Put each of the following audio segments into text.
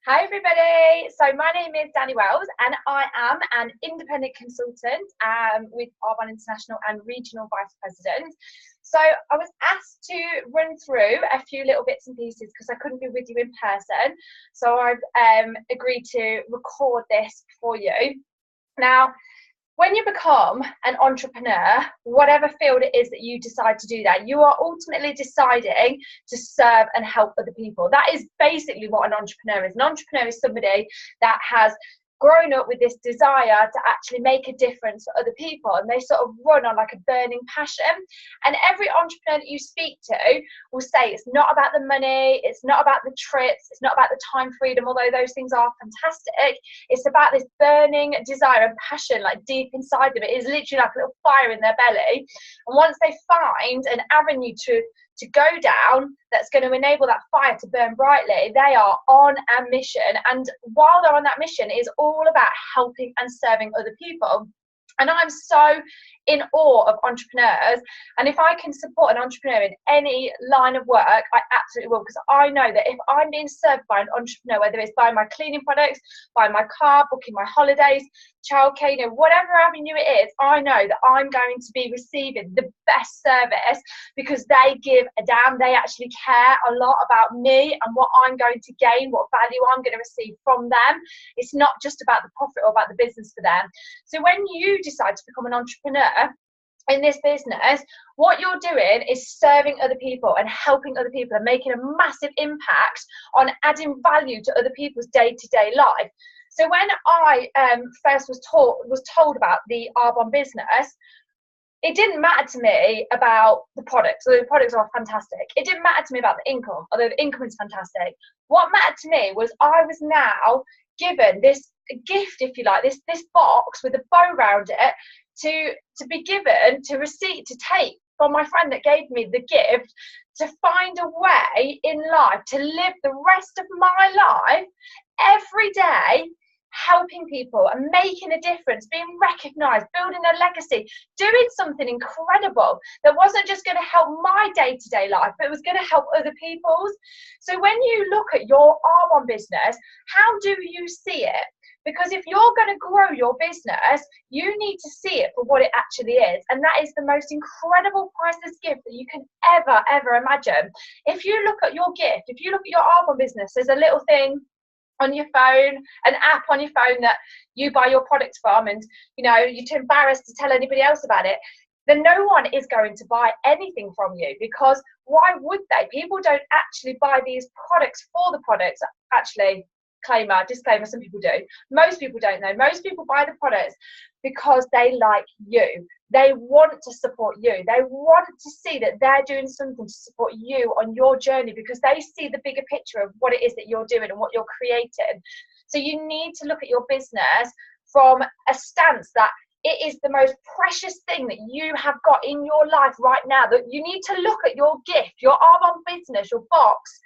Hi everybody, so my name is Danny Wells and I am an independent consultant with Arbonne International and Regional Vice President. So I was asked to run through a few little bits and pieces because I couldn't be with you in person. So I've agreed to record this for you. Now, when you become an entrepreneur, whatever field it is that you decide to do that, you are ultimately deciding to serve and help other people. That is basically what an entrepreneur is. An entrepreneur is somebody that has grown up with this desire to actually make a difference for other people, and they sort of run on like a burning passion. And every entrepreneur that you speak to will say it's not about the money, it's not about the trips, it's not about the time freedom, although those things are fantastic. It's about this burning desire and passion like deep inside them. It is literally like a little fire in their belly, and once they find an avenue to go down that's going to enable that fire to burn brightly, they are on a mission. And while they're on that mission, it is all about helping and serving other people. And I'm so in awe of entrepreneurs, and if I can support an entrepreneur in any line of work, I absolutely will, because I know that if I'm being served by an entrepreneur, whether it's buying my cleaning products, buying my car, booking my holidays, childcare, whatever avenue it is, I know that I'm going to be receiving the best service because they give a damn. They actually care a lot about me and what I'm going to gain, what value I'm going to receive from them. It's not just about the profit or about the business for them. So when you decide to become an entrepreneur in this business, what you're doing is serving other people and helping other people and making a massive impact on adding value to other people's day-to-day life. So when I first was told about the Arbonne Business, it didn't matter to me about the products, although the products are fantastic. It didn't matter to me about the income, although the income is fantastic. What mattered to me was I was now given this gift, if you like, this box with a bow around it to be given, to receive, to take from my friend that gave me the gift, to find a way in life to live the rest of my life every day helping people and making a difference, being recognized, building a legacy, doing something incredible that wasn't just going to help my day-to-day life, but it was going to help other people's. So when you look at your Arbonne business, how do you see it? Because if you're going to grow your business, you need to see it for what it actually is. And that is the most incredible priceless gift that you can ever imagine. If you look at your gift, if you look at your Arbonne business, there's a little thing on your phone, an app on your phone that you buy your products from, and you're too embarrassed to tell anybody else about it, then no one is going to buy anything from you, because why would they? People don't actually buy these products for the products. Actually, disclaimer, some people do. Most people don't know. Most people buy the products because they like you. They want to support you. They want to see that they're doing something to support you on your journey, because they see the bigger picture of what it is that you're doing and what you're creating. So you need to look at your business from a stance that it is the most precious thing that you have got in your life right now. That you need to look at your gift, your Arbonne business, your box,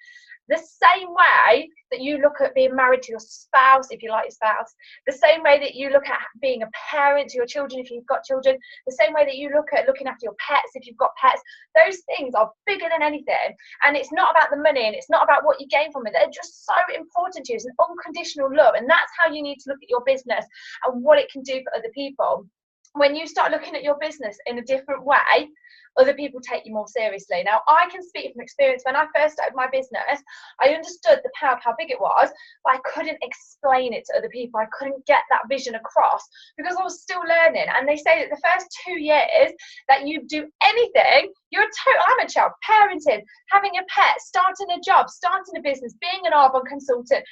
the same way that you look at being married to your spouse, if you like your spouse, the same way that you look at being a parent to your children, if you've got children, the same way that you look at looking after your pets, if you've got pets. Those things are bigger than anything. And it's not about the money, and it's not about what you gain from it. They're just so important to you. It's an unconditional love. And that's how you need to look at your business and what it can do for other people. When you start looking at your business in a different way, other people take you more seriously. Now, I can speak from experience. When I first started my business, I understood the power of how big it was, but I couldn't explain it to other people. I couldn't get that vision across because I was still learning. And they say that the first 2 years that you do anything, you're a total amateur. Parenting, having a pet, starting a job, starting a business, being an Arbonne consultant,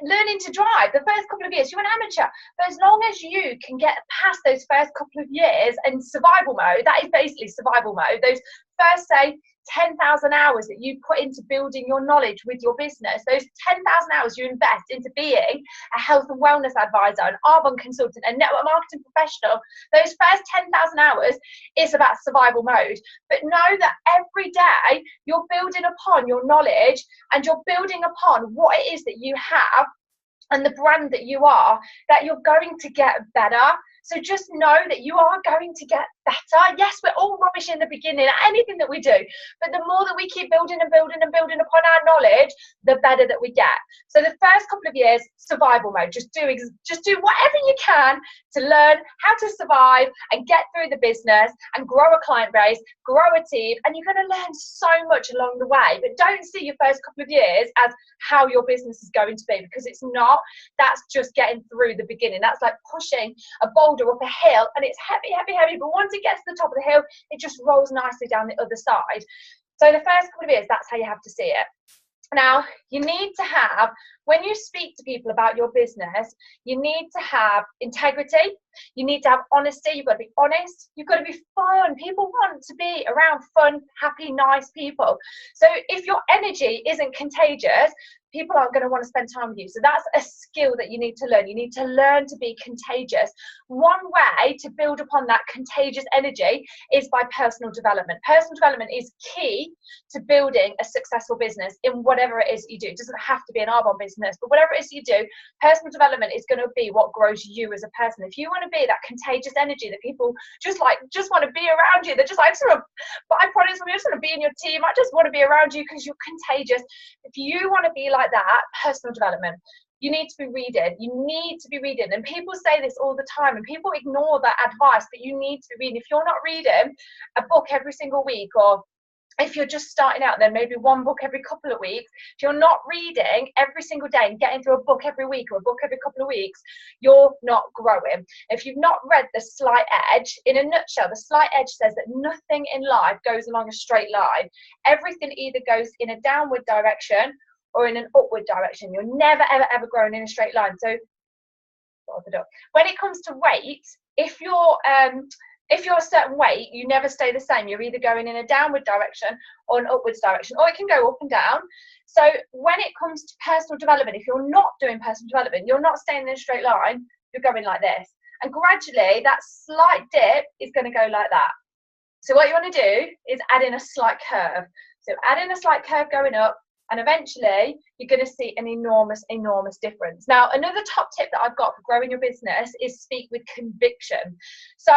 learning to drive, the first couple of years, you're an amateur. But as long as you can get past those first couple of years in survival mode, that is basically survival mode, those first, say, 10,000 hours that you put into building your knowledge with your business, those 10,000 hours you invest into being a health and wellness advisor, an Arbonne consultant, a network marketing professional, those first 10,000 hours is about survival mode. But know that every day you're building upon your knowledge and you're building upon what it is that you have and the brand that you are, that you're going to get better. So just know that you are going to get better. Yes, we're all rubbish in the beginning at anything that we do, but the more that we keep building and building and building upon our knowledge, the better that we get. So the first couple of years, survival mode. Just do whatever you can to learn how to survive and get through the business and grow a client base, grow a team, and you're going to learn so much along the way. But don't see your first couple of years as how your business is going to be, because it's not. That's just getting through the beginning. That's like pushing a boulder up a hill, and it's heavy, heavy, heavy, but once it gets to the top of the hill, it just rolls nicely down the other side. So the first couple of years, that's how you have to see it. Now, you need to have, when you speak to people about your business, you need to have integrity. You need to have honesty. You've got to be honest. You've got to be fun. People want to be around fun, happy, nice people. So if your energy isn't contagious, people aren't going to want to spend time with you. So that's a skill that you need to learn. You need to learn to be contagious. One way to build upon that contagious energy is by personal development. Personal development is key to building a successful business in whatever it is you do. It doesn't have to be an Arbonne business, but whatever it is you do, personal development is going to be what grows you as a person. If you want to be that contagious energy that people just want to be around you, they're just like, I just want to buy products from you, I just want to be in your team, I just want to be around you because you're contagious. If you want to be like that, personal development, you need to be reading. You need to be reading. And people say this all the time, and people ignore that advice, but you need to be reading. If you're not reading a book every single week, or if you're just starting out, then maybe one book every couple of weeks. If you're not reading every single day and getting through a book every week or a book every couple of weeks, you're not growing. If you've not read The Slight Edge, in a nutshell, The Slight Edge says that nothing in life goes along a straight line. Everything either goes in a downward direction or in an upward direction. You're never, ever, ever growing in a straight line. So when it comes to weight, if you're a certain weight, you never stay the same. You're either going in a downward direction or an upwards direction, or it can go up and down. So when it comes to personal development, if you're not doing personal development, you're not staying in a straight line, you're going like this. And gradually, that slight dip is going to go like that. So what you want to do is add in a slight curve. So add in a slight curve going up, and eventually you're going to see an enormous, enormous difference. Now, another top tip that I've got for growing your business is speak with conviction. So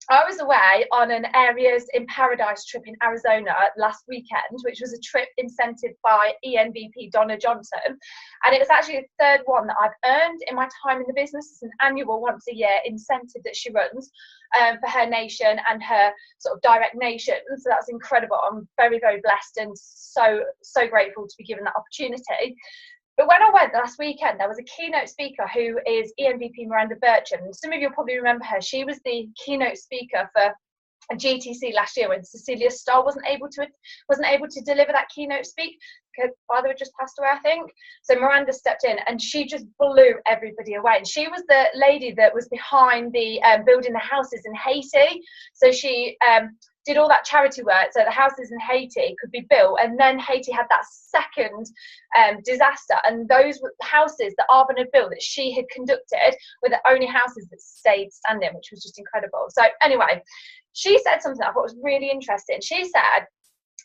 I was away on an Areas in Paradise trip in Arizona last weekend, which was a trip incentivized by ENVP Donna Johnson. And it was actually the third one that I've earned in my time in the business. It's an annual once a year incentive that she runs for her nation and her sort of direct nation. So that's incredible. I'm very, very blessed and so grateful to be given that opportunity. But when I went last weekend, there was a keynote speaker who is ENVP Miranda Bircham. Some of you will probably remember her. She was the keynote speaker for a GTC last year when Cecilia Starr wasn't able to deliver that keynote speak because father had just passed away, I think. So Miranda stepped in and she just blew everybody away. And she was the lady that was behind the building the houses in Haiti. So she did all that charity work so the houses in Haiti could be built, and then Haiti had that second disaster, and those houses that Arbonne had built that she had conducted were the only houses that stayed standing, which was just incredible. So anyway, she said something I thought was really interesting. She said,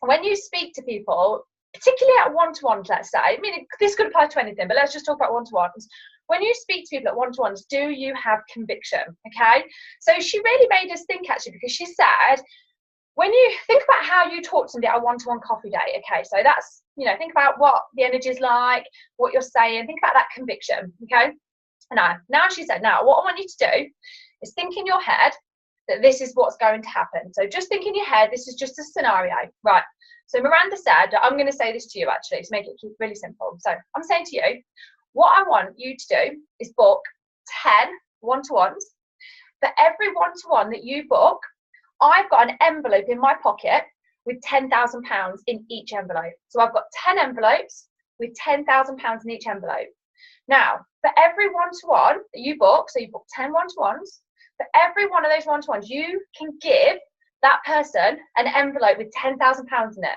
when you speak to people, particularly at one-to-ones, let's say, I mean, this could apply to anything, but let's just talk about one-to-ones. When you speak to people at one-to-ones, do you have conviction? Okay, so she really made us think, actually, because she said, when you think about how you talk to somebody at a one-to-one coffee day, okay, so that's, think about what the energy is like, what you're saying, think about that conviction, okay? Now she said, now what I want you to do is think in your head that this is what's going to happen. So just think in your head, this is just a scenario, right? So Miranda said, I'm going to say this to you actually to make it really simple. So I'm saying to you, what I want you to do is book 10 one-to-ones. For every one-to-one that you book, I've got an envelope in my pocket with £10,000 in each envelope. So I've got 10 envelopes with £10,000 in each envelope. Now, for every one-to-one that you book, so you book 10 one-to-ones, for every one of those one-to-ones, you can give that person an envelope with £10,000 in it.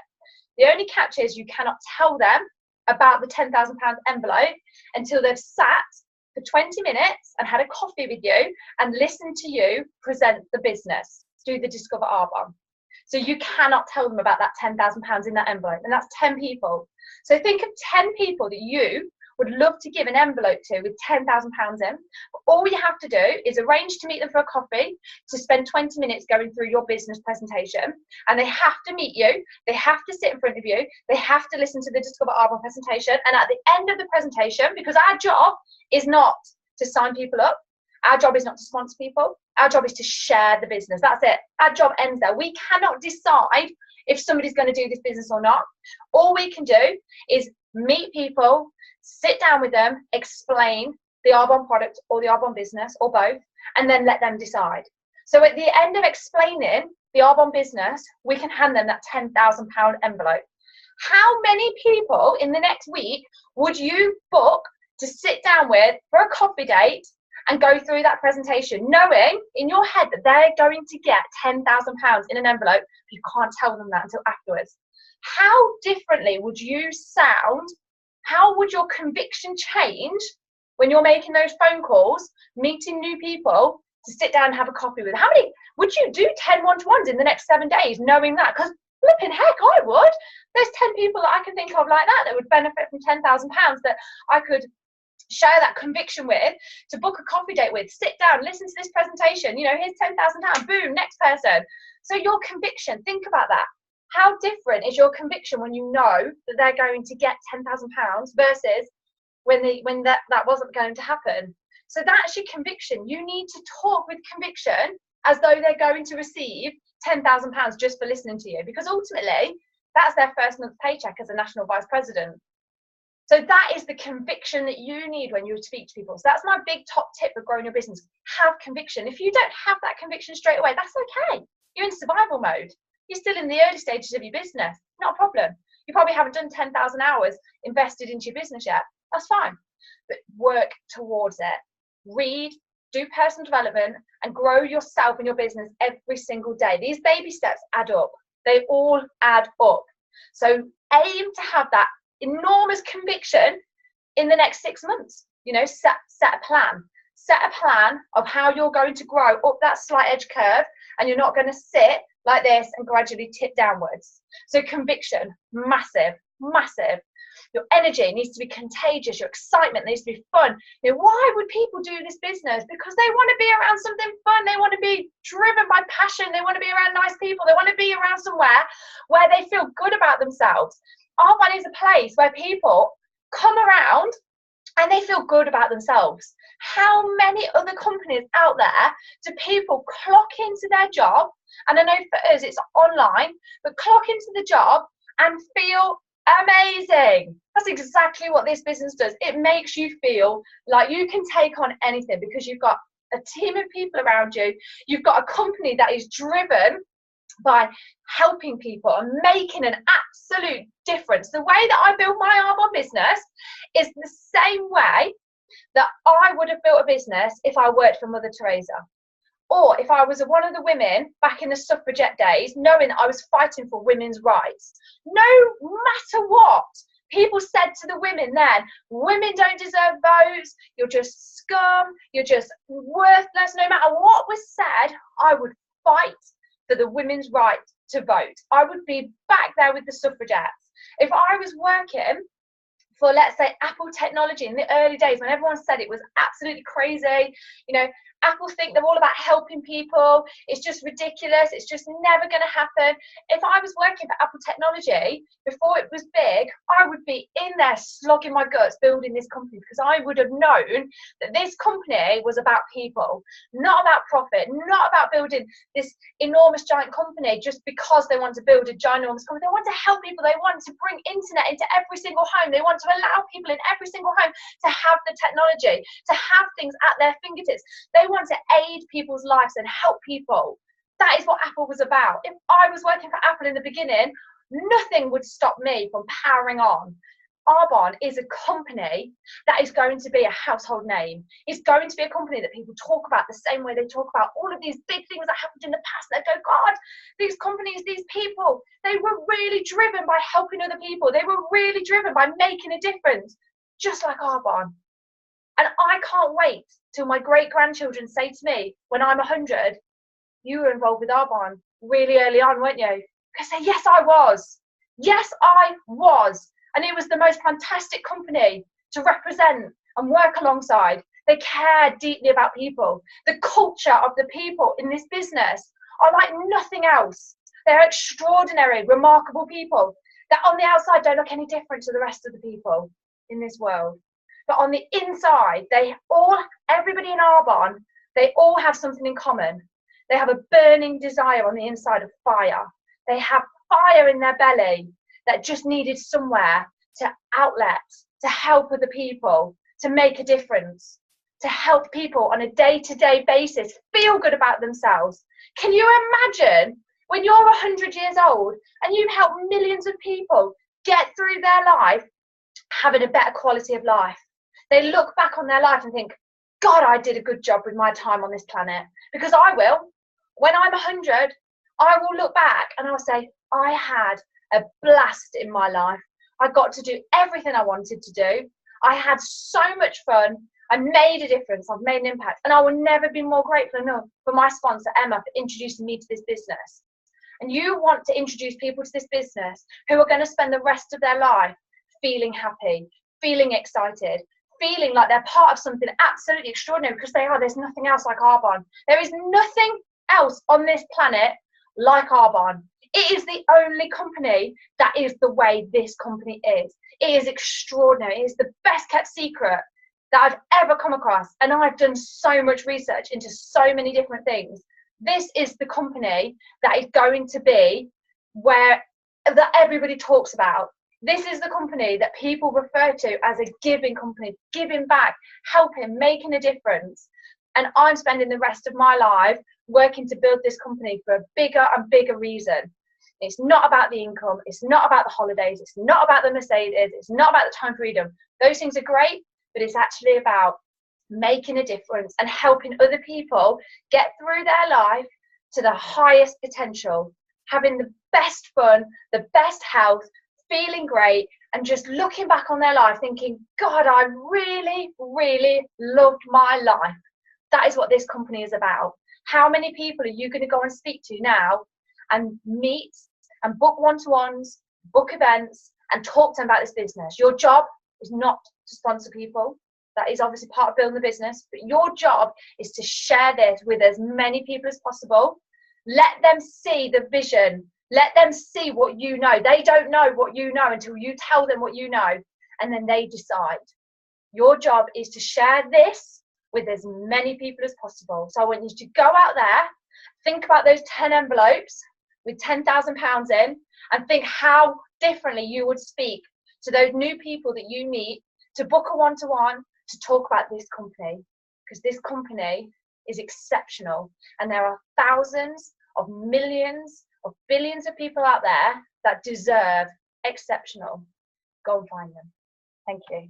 The only catch is you cannot tell them about the £10,000 envelope until they've sat for 20 minutes and had a coffee with you and listened to you present the business, do the Discover Arbonne. So you cannot tell them about that £10,000 in that envelope, and that's 10 people. So think of 10 people that you would love to give an envelope to with £10,000 in. All you have to do is arrange to meet them for a coffee, to spend 20 minutes going through your business presentation, and they have to meet you, they have to sit in front of you, they have to listen to the Discover Arbonne presentation, and at the end of the presentation, because our job is not to sign people up, our job is not to sponsor people, our job is to share the business. That's it. Our job ends there. We cannot decide if somebody's going to do this business or not. All we can do is meet people, sit down with them, explain the Arbonne product or the Arbonne business or both, and then let them decide. So at the end of explaining the Arbonne business, we can hand them that £10,000 envelope. How many people in the next week would you book to sit down with for a coffee date and go through that presentation, knowing in your head that they're going to get £10,000 in an envelope? You can't tell them that until afterwards. How differently would you sound? How would your conviction change when you're making those phone calls, meeting new people to sit down and have a coffee with? How many would you do 10 one-to-ones in the next 7 days, knowing that? Because flipping heck, I would. There's 10 people that I can think of like that would benefit from £10,000 that I could share that conviction with, to book a coffee date with, sit down, listen to this presentation, you know, here's £10,000, boom, next person. So your conviction, think about that. How different is your conviction when you know that they're going to get £10,000 versus when that wasn't going to happen? So that's your conviction. You need to talk with conviction as though they're going to receive £10,000 just for listening to you, because ultimately that's their first month's paycheck as a national vice president. So that is the conviction that you need when you speak to people. So that's my big top tip for growing your business. Have conviction. If you don't have that conviction straight away, that's okay. You're in survival mode. You're still in the early stages of your business. Not a problem. You probably haven't done 10,000 hours invested into your business yet. That's fine. But work towards it. Read, do personal development, and grow yourself and your business every single day. These baby steps add up. They all add up. So aim to have that enormous conviction in the next 6 months. You know, set a plan of how you're going to grow up that slight edge curve, and you're not going to sit like this and gradually tip downwards. So conviction, massive. Your energy needs to be contagious. Your excitement needs to be fun. You know, why would people do this business? Because they want to be around something fun. They want to be driven by passion. They want to be around nice people. They want to be around somewhere where they feel good about themselves. Arbonne is a place where people come around and they feel good about themselves. How many other companies out there do people clock into their job? And I know for us it's online, but clock into the job and feel amazing. That's exactly what this business does. It makes you feel like you can take on anything because you've got a team of people around you. You've got a company that is driven by helping people and making an absolute difference. The way that I build my Arbonne business is the same way that I would have built a business if I worked for Mother Teresa, or if I was one of the women back in the suffragette days, knowing that I was fighting for women's rights. No matter what people said to the women then, women don't deserve votes, you're just scum, you're just worthless. No matter what was said, I would fight for the women's right to vote. I would be back there with the suffragettes. If I was working for, let's say, Apple technology in the early days when everyone said it was absolutely crazy, you know, Apple think they're all about helping people, it's just ridiculous, it's just never going to happen. If I was working for Apple technology before it was big, I would be in there slogging my guts building this company, because I would have known that this company was about people, not about profit, not about building this enormous giant company just because they want to build a ginormous company. They want to help people, they want to bring internet into every single home, they want to allow people in every single home to have the technology, to have things at their fingertips. They want to aid people's lives and help people. That is what Apple was about. If I was working for Apple in the beginning, nothing would stop me from powering on. Arbonne is a company that is going to be a household name. It's going to be a company that people talk about the same way they talk about all of these big things that happened in the past. They go, God, these companies, these people, they were really driven by helping other people. They were really driven by making a difference, just like Arbonne. And I can't wait till my great-grandchildren say to me, when I'm 100, you were involved with Arbonne really early on, weren't you? I say, yes, I was. Yes, I was. And it was the most fantastic company to represent and work alongside. They care deeply about people. The culture of the people in this business are like nothing else. They're extraordinary, remarkable people that on the outside don't look any different to the rest of the people in this world. But on the inside, everybody in Arbonne, they all have something in common. They have a burning desire on the inside of fire. They have fire in their belly that just needed somewhere to outlet, to help other people, to make a difference, to help people on a day-to-day basis feel good about themselves. Can you imagine when you're 100 years old and you've helped millions of people get through their life having a better quality of life? They look back on their life and think, God, I did a good job with my time on this planet. Because I will. When I'm 100, I will look back and I'll say, I had a blast in my life. I got to do everything I wanted to do. I had so much fun. I made a difference. I've made an impact. And I will never be more grateful enough for my sponsor, Emma, for introducing me to this business. And you want to introduce people to this business who are going to spend the rest of their life feeling happy, feeling excited, feeling like they're part of something absolutely extraordinary, because they are. There's nothing else like Arbonne. There is nothing else on this planet like Arbonne. It is the only company that is the way this company is. It is extraordinary. It is the best kept secret that I've ever come across. And I've done so much research into so many different things. This is the company that is going to be that everybody talks about. This is the company that people refer to as a giving company, giving back, helping, making a difference. And I'm spending the rest of my life working to build this company for a bigger and bigger reason. It's not about the income. It's not about the holidays. It's not about the Mercedes. It's not about the time freedom. Those things are great, but it's actually about making a difference and helping other people get through their life to the highest potential, having the best fun, the best health, feeling great, and just looking back on their life thinking, God, I really, really loved my life. That is what this company is about. How many people are you going to go and speak to now and meet and book one-to-ones, book events, and talk to them about this business? Your job is not to sponsor people. That is obviously part of building the business, but your job is to share this with as many people as possible. Let them see the vision. Let them see what you know. They don't know what you know until you tell them what you know, and then they decide. Your job is to share this with as many people as possible. So I want you to go out there, think about those 10 envelopes with £10,000 in, and think how differently you would speak to those new people that you meet, to book a one-to-one, to talk about this company, because this company is exceptional, and there are thousands of millions of billions of people out there that deserve exceptional. Go and find them. Thank you.